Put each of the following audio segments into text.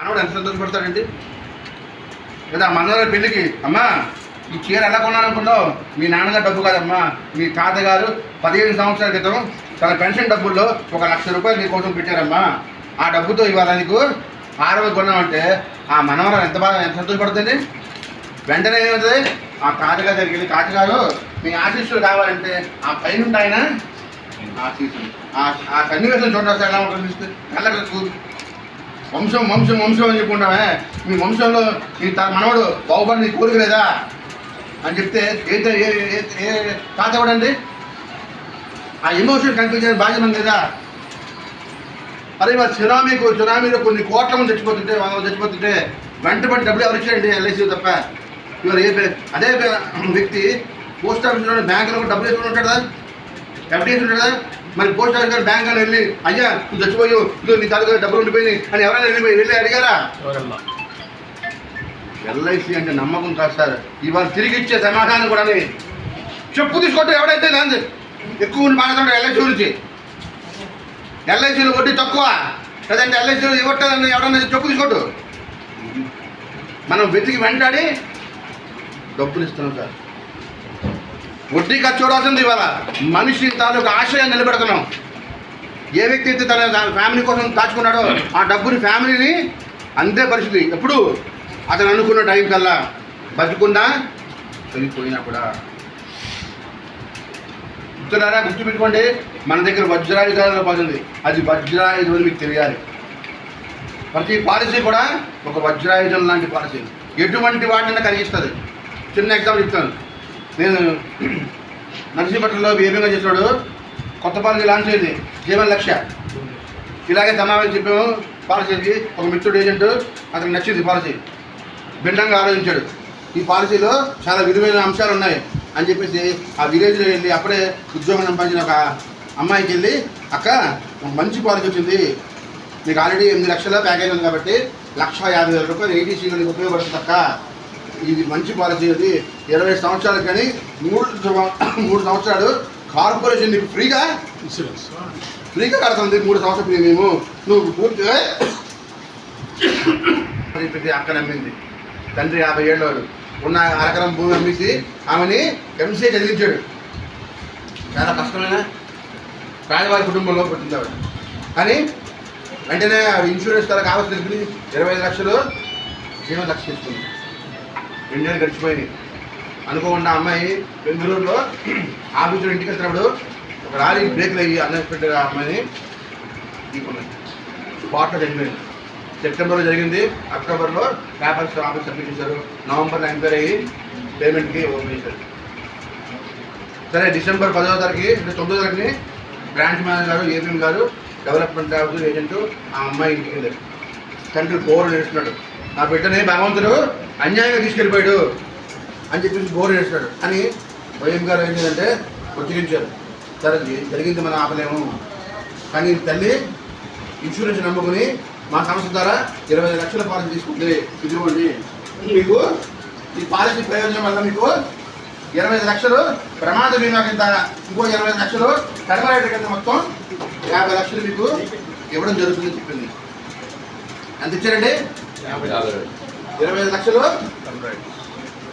మనవాడు ఎంత సంతోషపడతాడండి లేదా మనవరాలి పెళ్ళికి అమ్మా ఈ చీర ఎలా కొన్నాననుకున్నావు మీ నాన్నగారు డబ్బు కాదమ్మా మీ తాతగారు 15 సంవత్సరాల క్రితం తన పెన్షన్ డబ్బుల్లో 1,00,000 రూపాయలు నీ కోసం పెట్టారమ్మా ఆ డబ్బుతో ఇవాళ నీకు 6 కొన్నామంటే ఆ మనవరాలు ఎంత సంతోషపడుతుంది. వెంటనే ఏమవుతుంది ఆ తాతగారి దగ్గరికి వెళ్ళి తాతగారు మీ ఆశీస్సులు కావాలంటే ఆ పైన ఆయన ఆశీస్సులు ఆ సన్నివేశం చూడాల్సి ఎలా ఉంటుంది కళ్ళకు వంశం వంశం వంశం అని చెప్పుకుంటామే మీ వంశంలో నీ మనవడు బాగుపడి నీ కోరిక లేదా అని చెప్తే ఏ తాత ఎవడండి ఆ ఎమోషన్ కనిపించేది బాధ్యత లేదా. అదే ఇవాళ సునామీలో కొన్ని కోట్ల మంది చచ్చిపోతుంటే 100 చచ్చిపోతుంటే వెంటబడి డబ్బులు ఎవరు ఇచ్చారండి ఎల్ఐసి తప్ప. ఇవాళ అదే వ్యక్తి పోస్ట్ ఆఫీస్లో బ్యాంకులో డబ్బులు వేసుకుని ఉంటాడు కదా ఎఫ్డీ వేసి ఉంటాడు కదా. మరి పోస్ట్ ఆఫీస్ గారు బ్యాంక్ అని వెళ్ళి అయ్యా నువ్వు చచ్చిపోయావు నువ్వు నీ తాలూకా డబ్బులు ఉండిపోయినాయి అని ఎవరైనా వెళ్ళి అడిగారా. ఎల్ఐసి అంటే నమ్మకం కాదు సార్. ఇవాళ తిరిగి ఇచ్చే సమాధానం కూడా చెప్పు తీసుకుంటే ఎవడైతే లేదు ఎక్కువ మాట్లాడతాడు ఎల్ఐసి గురించి. ఎల్ఐసీలో వడ్డీ తక్కువ లేదంటే ఎల్ఐసీలో ఇవ్వట్లేదని ఎవడన్నా చెప్పు తీసుకోట్టు. మనం వెతికి వెంటాడి డబ్బులు ఇస్తున్నాం సార్. వడ్డీ ఖర్చు చూడాల్సింది ఇవాళ మనిషి తాలూకు ఆశయాన్ని నిలబెడుతున్నాం. ఏ వ్యక్తి అయితే తన ఫ్యామిలీ కోసం దాచుకున్నాడో ఆ డబ్బుని ఫ్యామిలీని అంతే పరిస్థితి. ఎప్పుడు అతను అనుకున్న టైం కల్లా బతుకున్నా చనిపోయినా కూడా. గుర్తున్నారా గుర్తుపెట్టుకోండి మన దగ్గర వజ్రాయుధాలలో పడుతుంది అది వజ్రాయుధం అని మీకు తెలియాలి. ప్రతి పాలసీ కూడా ఒక వజ్రాయుధం లాంటి పాలసీ ఎటువంటి వాటిని కలిగిస్తుంది. చిన్న ఎగ్జాంపుల్ చెప్తాను. నేను నర్సీపట్నంలో ఏపీగా చేసినాడు కొత్త పాలసీ లాంచ్ అయింది జీవన లక్ష్య. ఇలాగే సమావేశం చెప్పాము పాలసీకి. ఒక మిత్రుడు ఏజెంట్ అతనికి నచ్చింది పాలసీ భిన్నంగా ఆలోచించాడు. ఈ పాలసీలో చాలా విలువైన అంశాలు ఉన్నాయి అని చెప్పేసి ఆ విలేజ్లో వెళ్ళి అప్పుడే ఉద్యోగం సంపాదించిన ఒక అమ్మాయికి వెళ్ళి అక్క మంచి పాలసీ వచ్చింది నీకు ఆల్రెడీ 8 లక్షల ప్యాకేజ్ ఉంది కాబట్టి 1,50,000 రూపాయలు ఏటీసీలో నీకు ఉపయోగపడుతుంది అక్క. ఇది మంచి పాలసీ. అది 20 సంవత్సరాలు కానీ 3 సంవత్సరాలు కార్పొరేషన్ నీకు ఫ్రీగా కడుతుంది 3 సంవత్సరాలు ప్రీమియము. నువ్వు పూర్తిగా అక్క నమ్మింది. తండ్రి 50 ఏళ్ళ వాడు ఉన్న అరకరం భూమి అమ్మేసి ఆమెని ఎంసీఏ చదివించాడు. చాలా కష్టమైన పేదవారి కుటుంబంలో పుట్టింది ఆవిడ. కానీ వెంటనే ఇన్సూరెన్స్ తల కావాల్సి తెలుసుకుని 25 లక్షలు జీవన లక్ష తీసుకుంది. 2 ఏళ్ళు గడిచిపోయినాయి. అనుకోకుండా అమ్మాయి బెంగళూరులో ఆఫీసులో ఇంటికి వెళ్తున్నప్పుడు ఒక లారీ బ్రేక్లు అయ్యి అన్ఎక్స్పెక్టెడ్గా అమ్మాయిని తీసుకున్నది. స్పాట్లో చనిపోయింది. సెప్టెంబర్లో జరిగింది. అక్టోబర్లో పేపర్స్ ఆఫీస్ సబ్మిట్ చేశారు. నవంబర్లో ఎంక్వైరీ అయ్యి పేమెంట్కి ఓపెన్ చేశారు. సరే డిసెంబర్ 10వ తారీఖు అంటే 9వ తారీఖుని బ్రాంచ్ మేనేజర్ గారు ఏపీఎం గారు డెవలప్మెంట్ ఆఫీస్ ఏజెంట్ ఆ అమ్మాయి ఇంటికి వెళ్ళారు. తండ్రి బోరు నేర్చున్నాడు నా బిడ్డని భగవంతుడు అన్యాయంగా తీసుకెళ్ళిపోయాడు అని చెప్పేసి బోరు నేర్చున్నాడు అని వైఎం గారు ఏం చేయాలంటే ఉచ్చరించారు. సరే జరిగింది మనం ఆపలేము కానీ తల్లి ఇన్సూరెన్స్ నమ్ముకుని మా సంస్థ ద్వారా 25 లక్షల పాలసీ తీసుకుంటే ఇదిగోండి మీకు ఈ పాలసీ ప్రయోజనం వల్ల మీకు 25 లక్షలు ప్రమాద బీమా కింద ఇంకో 25 లక్షలు టర్మరైటర్ కింద మొత్తం 50 లక్షలు మీకు ఇవ్వడం జరుగుతుందని చెప్పింది. ఎంత ఇచ్చారండి 25 లక్షలు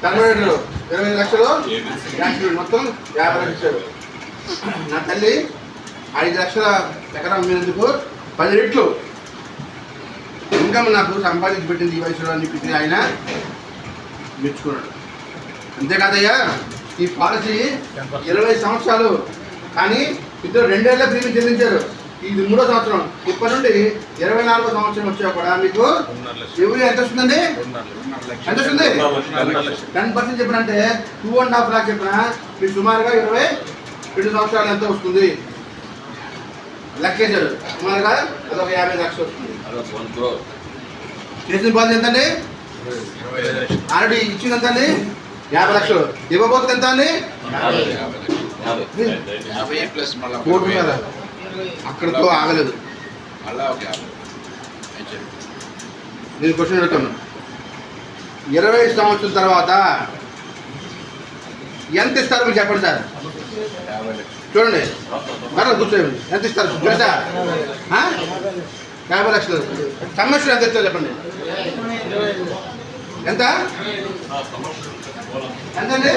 టర్మరైటర్ 25 లక్షలు యాక్సిడెంట్ మొత్తం 50 లక్షలు ఇచ్చారు. నా తల్లి 5 లక్షల ఎకరం అమ్మినందుకు 10 రెట్లు ఇన్కమ్ నాకు సంపాదించి పెట్టింది ఈ వయసులో అని చెప్పి ఆయన మెచ్చుకున్నాడు. అంతేకాదయ్యా ఈ పాలసీ 20 సంవత్సరాలు కానీ ఇద్దరు 2 ఏళ్ళ ప్రీమియం చెల్లించారు. ఇది 3వ సంవత్సరం. ఇప్పటి నుండి 24వ సంవత్సరం వచ్చా కూడా మీకు ఎవరు ఎంత వస్తుందండి ఎంత వస్తుంది 10% చెప్పినంటే 2.5 లాక్ చెప్పిన మీకు సుమారుగా 22 సంవత్సరాలు ఎంత వస్తుంది లెక్కేశారు. సుమారుగా అదొక 50 లక్షలు వస్తుంది. చేసిన పాలసీ ఎంతండి ఆల్రెడీ ఇచ్చింది ఎంత అండి 50 లక్షలు. ఇవ్వబోతుంది ఎంత అండి 50 అక్కడితో ఆగలేదు. నేను క్వశ్చన్ అడుగుతాను 20 సంవత్సరాల తర్వాత ఎంత ఇస్తారు మీరు చెప్పండి సార్. చూడండి మరలా కూర్చోండి ఎంత ఇస్తారు తెలుసా 50 లక్షలు. సంవత్సరం ఎంత ఇస్తారు చెప్పండి? ఎంత ఎంతండి?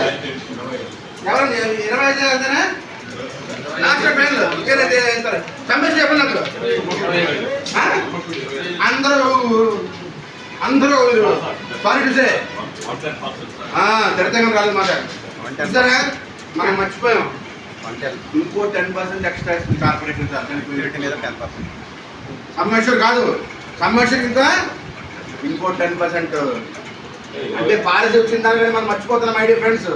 ఎవరండి 25 ఎంతనా? లాస్ట్ పేర్లు ఇంకేదైతే ఇస్తారు. సంవత్సరం చెప్పండి నాకు. అందరూ పాలిటిక్సే తిరగంగా రాదు మాట. సరే మనం మర్చిపోయాం. ఇంకో 10% ఎక్స్ట్రా ఇస్తుంది కార్పొరేషన్ సార్. మీద 10% సమ్మేశ్వర్ కాదు, సమ్మేశ్వర్ ఇంకా ఇంకో 10%. అంటే పాలసీ వచ్చిందని కానీ మనం మర్చిపోతున్నాం ఐడియా ఫ్రెండ్స్.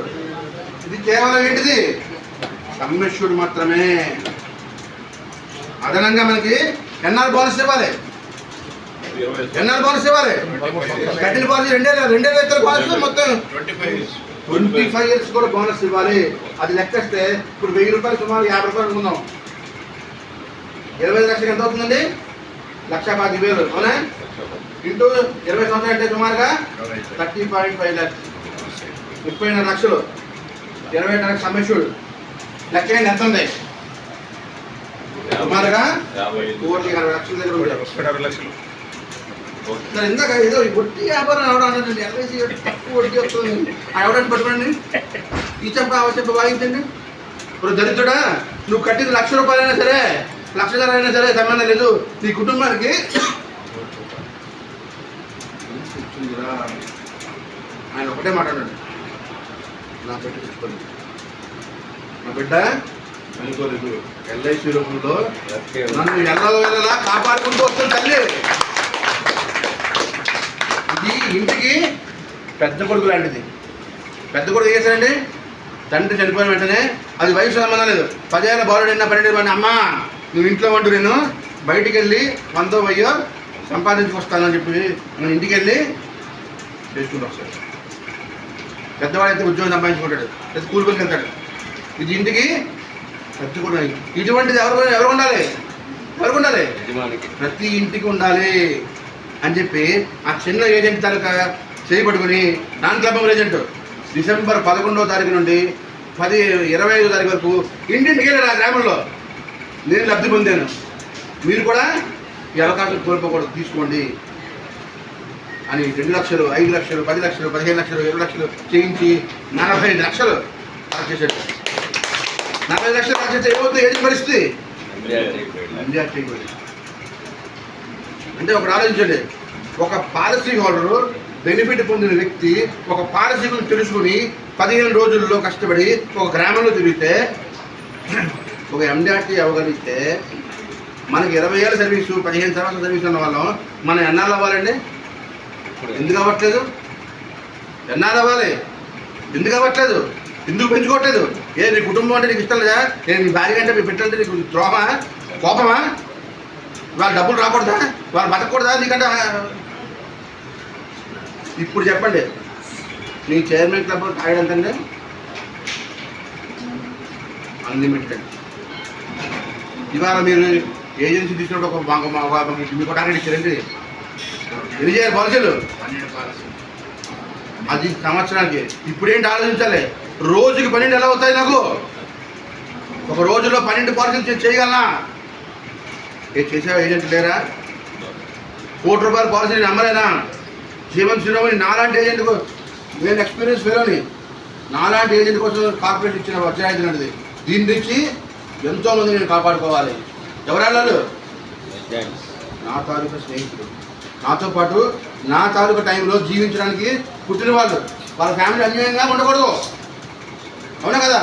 ఇది కేవలం ఏంటిది? సమ్మేశ్వరుడు మాత్రమే. అదనంగా మనకి ఎన్ఆర్ బోనస్ ఇవ్వాలి. ఎన్ఆర్ బోనస్ ఇవ్వాలి. కట్టిన పాలసీ రెండే రైతుల పాలసీ మొత్తం 25 years కూడా బోనస్ ఇవ్వాలి. అది లెక్కేస్తే ఇప్పుడు 1000 రూపాయలు సుమారు 50 రూపాయలు అనుకుందాం. 25 లక్షలకి ఎంత అవుతుందండి? 1,50,000 అవునా? ఇంటూ 20 సంవత్సరాలు అంటే సుమారుగా 30.5 lakhs, 30.5 లక్షలు. 20 లక్షల సమ్మేశ్వరుడు లెక్క ఎంత ఉంది? సుమారుగా 1,60 లక్షల దగ్గర ఉంటాయి. సార్ ఇందాక ఏదో వడ్డీ వ్యాపారం ఎవడో అన్నాడండి. ఎల్ఐసి తక్కువ వడ్డీ వస్తుంది. ఎవడని పట్టుకోండి, ఈ చెప్ప ఆ చెప్ప వాయించండి. ఇప్పుడు దరిద్రుడా, నువ్వు కట్టింది 1,00,000 రూపాయలైనా సరే, 1,00,000 అయినా సరే సంబంధం లేదు. నీ కుటుంబానికి ఆయన ఒకటే మాట్లాడండి, నా బిడ్డ తెచ్చుకోండి, నా బిడ్డ అనుకోలేదు. ఎల్ఐసి రూపంలో నన్ను ఎల్లలా కాపాడుకుంటూ వస్తుంది తల్లి. ఇది ఇంటికి పెద్ద కొడుకు లాంటిది. పెద్ద కొడుకు చేశారండి, తండ్రి చనిపోయిన వెంటనే అది వయసు సంబంధం లేదు. 10 ఏళ్ళ బాలుడు 12 మంది, అమ్మ నువ్వు ఇంట్లో వండు, నేను బయటికి వెళ్ళి 100 1000 సంపాదించుకొస్తానని చెప్పి నేను ఇంటికి వెళ్ళి చేసుకుంటూ వస్తాడు. పెద్దవాడైతే ఉద్యోగం సంపాదించుకుంటాడు, లేదా స్కూల్కి వెళ్తాడు. ఇది ఇంటికి పెద్ద కొడుకు. ఇటువంటిది ఎవరు ఉండాలి? ఎవరికి ఉండాలి? ప్రతి ఇంటికి ఉండాలి అని చెప్పి ఆ చిన్న ఏజెంట్ తాలూకా చేయబడుకుని నాన్ క్లబ్ ఏజెంట్ డిసెంబర్ 11వ తారీఖు నుండి 25వ తారీఖు వరకు ఇంటింటికి వెళ్ళారు. ఆ గ్రామంలో నేను లబ్ధి పొందాను. మీరు కూడా ఈ అవకాశం కోల్పోకూడదు, తీసుకోండి అని 2 లక్షలు, 5 లక్షలు, 10 లక్షలు, 15 లక్షలు, 20 లక్షలు చేయించి 45 లక్షలు కలెక్ట్ చేశాడు. 45 లక్షలు కలెక్ట్ చేస్తే ఏమవుతుంది? ఏది పరిస్థితి? ఇండియా చేయకూడదు. అంటే ఒకటి ఆలోచించండి, ఒక పాలసీ హోల్డరు, బెనిఫిట్ పొందిన వ్యక్తి ఒక పాలసీ గురించి తెలుసుకుని 15 రోజుల్లో కష్టపడి ఒక గ్రామంలో తిరిగితే, ఒక ఎండార్టీ అవ్వగలిగితే మనకి 20 ఏళ్ళ సర్వీసు, 15 సంవత్సరాల సర్వీస్ ఉన్న వాళ్ళం మనం ఎన్నాళ్ళు అవ్వాలండి? ఎందుకు అవ్వట్లేదు? ఎన్నాళ్ళు అవ్వాలి? ఎందుకు అవ్వట్లేదు? ఎందుకు పెంచుకోవట్లేదు? నీ కుటుంబం అంటే నీకు ఇష్టం లేదా? నీ భార్య అంటే మీ బిడ్డలంటే నీకు ద్రోహమా, కోపమా? వాళ్ళ డబ్బులు రాకూడదా? వాళ్ళు బతకూడదా నీకంటే? ఇప్పుడు చెప్పండి, నీ చైర్మన్ క్లబ్ తాగడం ఎంతండి? అన్లిమిటెడ్. ఇవాళ మీరు ఏజెన్సీ తీసుకున్నప్పుడు మీకు టార్గెట్ ఇచ్చారండి. ఎన్ని చేయాలి పాలసీలు? అది సంవత్సరానికి. ఇప్పుడు ఏంటి ఆలోచించాలి? రోజుకి 12 ఎలా అవుతాయి నాకు? ఒక రోజులో 12 పాలసీలు చేయగలనా? చేసే ఏజెంట్ లేరా? ₹1,00,00,000 పాలసీ నేను అమ్మలేనా? జీవన్ శ్రీరామని నాలాంటి ఏజెంట్కు, నేను ఎక్స్పీరియన్స్ ఫెలోని, నాలాంటి ఏజెంట్ కోసం కార్పొరేషన్ ఇచ్చిన వచ్చాయి లాంటిది. దీని నుంచి ఎంతోమంది నేను కాపాడుకోవాలి. ఎవరు? నా తాలూకా స్నేహితులు, నాతో పాటు నా తాలూకా టైంలో జీవించడానికి పుట్టిన వాళ్ళు, వాళ్ళ ఫ్యామిలీ అన్యాయంగా ఉండకూడదు. అవునా కదా?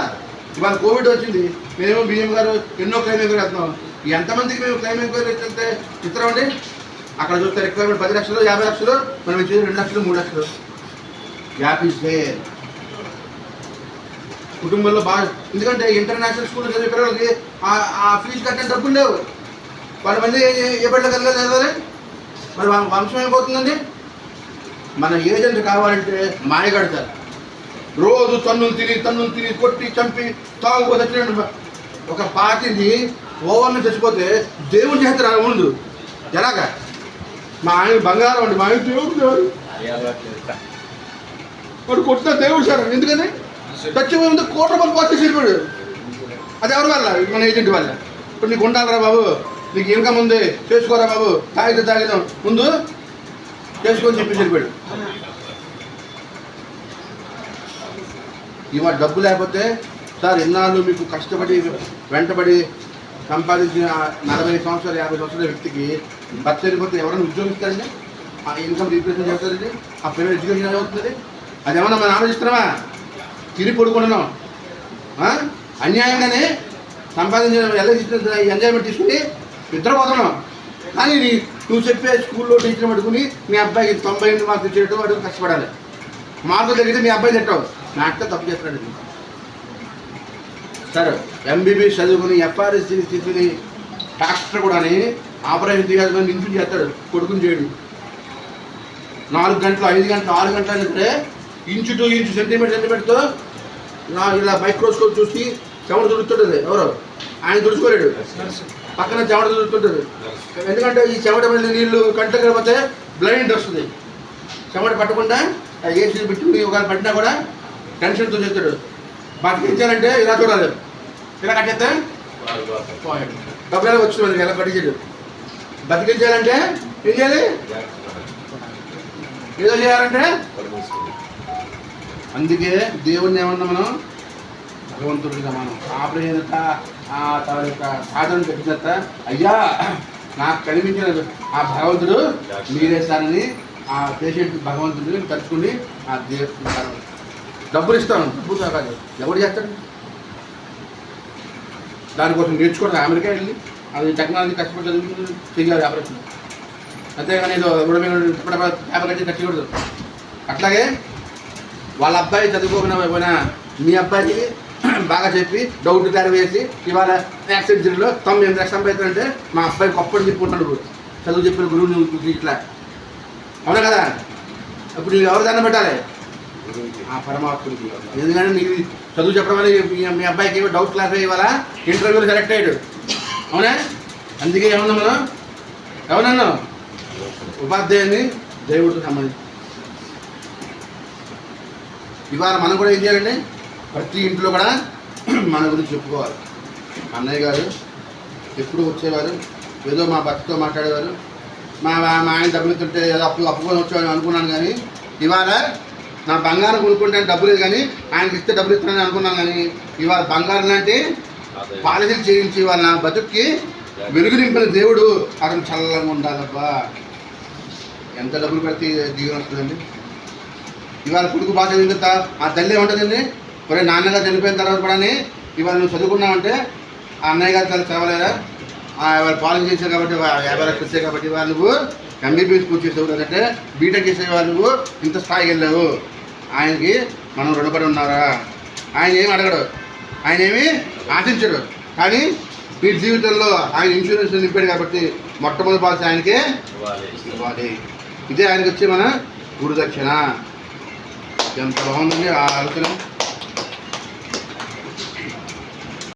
ఇవాళ కోవిడ్ వచ్చింది, మేమేమో బిఎం గారు ఎన్నో క్లైమ్ ఎంక్వైరీ వేస్తున్నాం. ఎంతమందికి మేము క్లైమ్ ఎంక్వైరీ ఇస్తే ఇస్తామండి? అక్కడ చూస్తే రిక్వైర్మెంట్ 10 లక్షలు, 50 లక్షలు, మనం ఇచ్చేది 2 లక్షలు, 3 లక్షలు. Gap is there. కుటుంబంలో బాగా, ఎందుకంటే ఇంటర్నేషనల్ స్కూల్ చదివే పిల్లలకి ఆ ఫీజు కట్టే డబ్బులు లేవు. 10 మంది ఏ బిడ్డ చదవాలి? మరి వంశం అయిపోతుందండి. మన ఏజెంట్ కావాలంటే మాయగడతారు. రోజు తన్నులు తిని కొట్టి చంపి తాగుపోతే ఒక పార్టీని ఓవర్ని చచ్చిపోతే దేవుని చేత ముందు ఎలాగా? మా ఆయన బంగారం అండి, మా ఆయన దేవుడు, వాడు కొట్టిన దేవుడు సార్. ఎందుకని? చచ్చిపోయి ₹1,00,00,000 పాలసీ చేరిపోయాడు. అది ఎవరి వల్ల? మన ఏజెంట్ వల్ల. ఇప్పుడు నీకు ఉండాలరా బాబు, నీకు ఇన్కమ్ ఉంది, చేసుకోరా బాబు, తాగిదాం ముందు చేసుకొని చెప్పి చెప్పాడు. ఇవాళ డబ్బు లేకపోతే సార్ ఇన్నాళ్ళు మీకు కష్టపడి వెంటబడి సంపాదించిన 40 సంవత్సరాలు 50 సంవత్సరాల వ్యక్తికి భర్త వెళ్ళిపోతే ఎవరైనా ఉద్యోగిస్తారండి? ఆ ఇన్కమ్ రీప్లేస్మెంట్ చేస్తారండి? ఆ పిల్లలు ఎడ్యుకేషన్ ఏమవుతుంది? అదేమన్నా మనం ఆలోచిస్తున్నామా? తిరిగి పడుకుంటున్నాం. అన్యాయంగానే సంపాదించిన ఎంజాయ్మెంట్ తీసుకుని నిద్రపోతున్నాం. కానీ నువ్వు చెప్పే స్కూల్లో టీచర్ పట్టుకుని మీ అబ్బాయికి 98 మార్కులు ఇచ్చేటట్టు వాడు కష్టపడాలి. మార్కులు తగ్గితే మీ అబ్బాయి తిట్టావు, నాకే తప్పు చేస్తున్నాడు. సరే ఎంబీబీఎస్ చదువుకుని ఎఫ్ఆర్ఎస్ తీసుకుని డాక్టర్ కూడా ఆపరేషన్ చేయాలని ఇంటికి చేస్తాడు, కొడుకుని చేయడు. 4 గంటలు 5 గంటలు 6 గంటలు అంటే ఇంచు టు ఇంచు సెంటీమీటర్తో ఇలా మైక్రోస్కోప్ చూసి చెమట తుడుతుంటుంది. ఎవరో ఆయన తుడుచుకోలేడు, పక్కన చెమట తుడుతుంటుంది. ఎందుకంటే ఈ చెమట మీద నీళ్ళు కంట్లో కలిపితే బ్లైండ్ వస్తుంది. చెమట పట్టకుండా ఏసీ పెట్టుకుని ఒకవేళ పట్టినా కూడా టెన్షన్తో చేస్తాడు. బతికించాలంటే ఇలా చూడాలి, ఇలా కట్టేస్తే డబ్బులు వచ్చింది మనకి, ఎలా పట్టించాడు. బతికించాలంటే ఏం చేయాలి? ఏదో చేయాలంటే అందుకే దేవుణ్ణి ఏమన్నా మనం భగవంతుడిగా మనం ఆపరేషన్ సాధన పెట్టినట్ట, అయ్యా నాకు కనిపించిన ఆ భగవంతుడు మీరే సారని ఆ పేషెంట్ భగవంతుడిని తలుచుకుని ఆ దేవుడు డబ్బులు ఇస్తాను. డబ్బులు కాదు, ఎవరు చేస్తాడు? దానికోసం నేర్చుకోవడం అమెరికా వెళ్ళి అది టెక్నాలజీ కష్టపడి చదువుకుని చెయ్యాలి ఆపరేషన్. అంతేగాని ఏదో పేపర్ కట్టి కట్టకూడదు. అట్లాగే వాళ్ళ అబ్బాయి చదువుకోకుండా పోయినా మీ అబ్బాయికి బాగా చెప్పి డౌట్ క్లారి వేసి ఇవాళ యాక్సిడెంట్లో 98 లక్షలు సంపాదించాలంటే మా అబ్బాయి గొప్పని చెప్పుకుంటాడు చదువు చెప్పిన గురువుని ఇట్లా. అవునా కదా? ఇప్పుడు నీకు ఎవరు దండం పెట్టాలి? ఆ పరమాత్ముడికి. ఎందుకంటే నీకు చదువు చెప్పడం వల్ల మీ అబ్బాయికి డౌట్ క్లారిఫై ఇవ్వాలా, ఇంటర్వ్యూలో సెలెక్ట్ అయ్యాడు. అవునా? అందుకే ఏమన్నా మనం ఎవరన్నా ఉపాధ్యాయుని దేవుడితో సంబంధించి ఇవాళ మనం కూడా ఏం చేయాలండి? ప్రతి ఇంట్లో కూడా మన గురించి చెప్పుకోవాలి. అన్నయ్య గారు ఎప్పుడు వచ్చేవారు, ఏదో మా భర్తతో మాట్లాడేవారు, మా ఆయన డబ్బులు ఇస్తుంటే ఏదో అప్పుకొని వచ్చేవాడు అనుకున్నాను. కానీ ఇవాళ నా బంగారం కొనుక్కుంటే డబ్బు లేదు, కానీ ఆయనకి ఇస్తే డబ్బులు ఇస్తానని అనుకున్నాను. కానీ ఇవాళ బంగారం లాంటి పాలసీలు చేయించి ఇవాళ నా బతుక్కి వెలుగు నింపిన దేవుడు అతను చల్లగా ఉండాలబ్బా. ఎంత డబ్బులు పెడితే జీవనం వస్తుందండి? ఇవాళ కొడుకు బాగా చదివిన తర్వాత ఆ తల్లి ఏముంటుందండి? మరి నాన్నగారు చనిపోయిన తర్వాత కూడా ఇవాళ నువ్వు చదువుకున్నావంటే ఆ అన్నయ్య గారు చాలా చదవలేదా? వాళ్ళు పాలసీ చేశారు కాబట్టి 50 లక్షలు వచ్చాయి కాబట్టి ఇవాళ నువ్వు ఎంబీబీఎస్ పూర్తి చేసావు కదంటే బీటెక్ చేసేవాళ్ళు నువ్వు ఇంత స్థాయికి వెళ్ళావు. ఆయనకి మనం రుణపడి ఉన్నారా? ఆయన ఏమి అడగడు, ఆయన ఏమి ఆశించడు. కానీ మీ జీవితంలో ఆయన ఇన్సూరెన్స్ నింపాడు కాబట్టి మొట్టమొదటి పాలసీ ఆయనకే ఇవ్వాలి. ఇదే ఆయనకి వచ్చి మన గురుదక్షిణ. ఎంత బాగుందండి ఆ ఆలోచన.